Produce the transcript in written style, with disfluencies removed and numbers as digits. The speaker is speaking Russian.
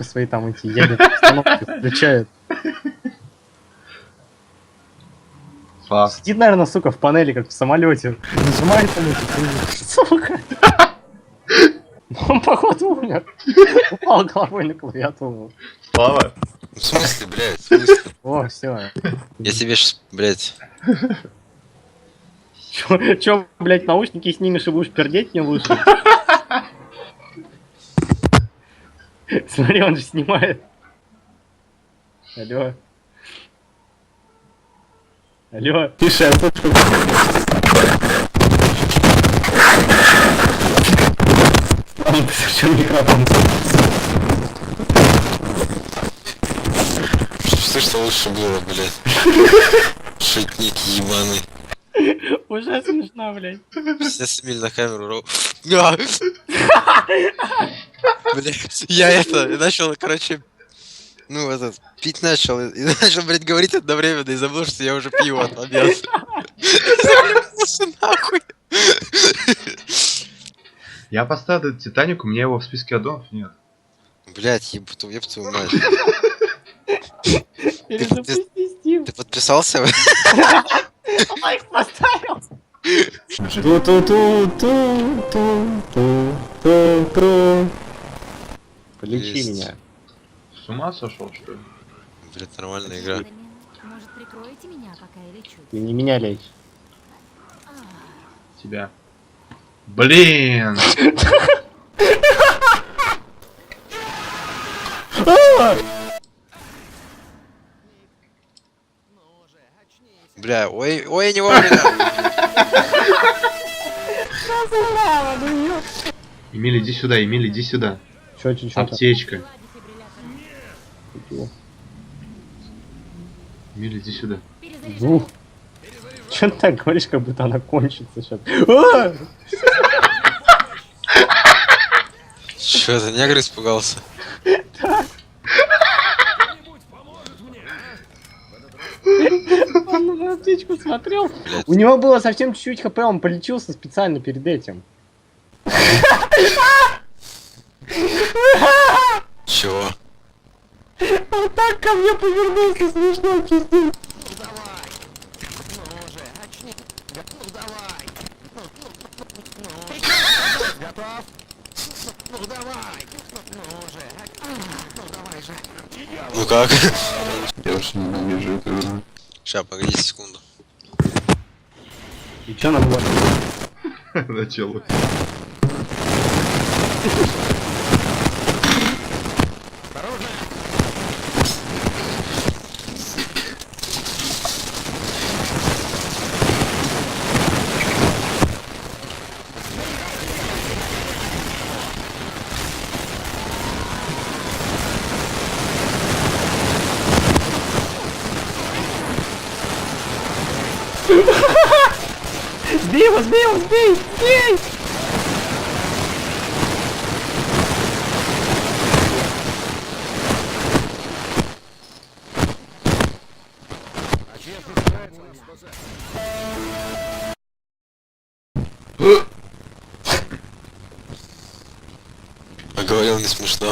сука, свои там эти ядерные установки включает. Фак. Сидит, наверное, сука, в панели, как в самолете. Нажимает там эти, сука. Он, походу, умер. Упал головой на клавиатуру. Слава? В смысле, блядь, в смысле? О, все. Я тебе сейчас, блядь... Чё, блядь, наушники снимешь и будешь пердеть мне лучше? Смотри, он же снимает. Алло. Алло. Тише, я слышу. Он включил микрофон. Что ж лучше было, блядь? Шутник ебаный. Уже смешно, блядь. Сейчас Эмиль на камеру. Блядь, я это, начал, короче, ну, этот, пить начал, и начал, блядь, говорить одновременно, и забыл, что я уже пью отломился. Нахуй. Я поставил Титаник, у меня его в списке аддонов нет. Блядь, еб твою мать. Перезапусти Steam. Ты подписался? Лайк поставил. Ту-ту-ту-ту-ту-ту-ту. Полечи Есть. меня. С ума сошел, что ли? Блядь, нормальная игра. Может, прикроете меня, пока я лечу? Ты не меня лечь. Тебя. Блин! Бля, ой, ой, не вовремя. Эмиль, иди сюда, Эмиль, иди сюда. Чё? Аптечка. Эмиль, иди сюда. Ну. Чё ты так говоришь, как будто она кончится сейчас? Чё, ты негр испугался? Он на аптечку смотрел. Блядь. У него было совсем чуть-чуть хп, он полечился специально перед этим. Чего? Он так ко мне повернулся, смешно, чувствую. Ну как? Я очень ненавижу эту игру. Ща, погоди секунду. И чё нам было? Начало. Сбей его, сбей его, сбей! Сбей! А говорил не смешно.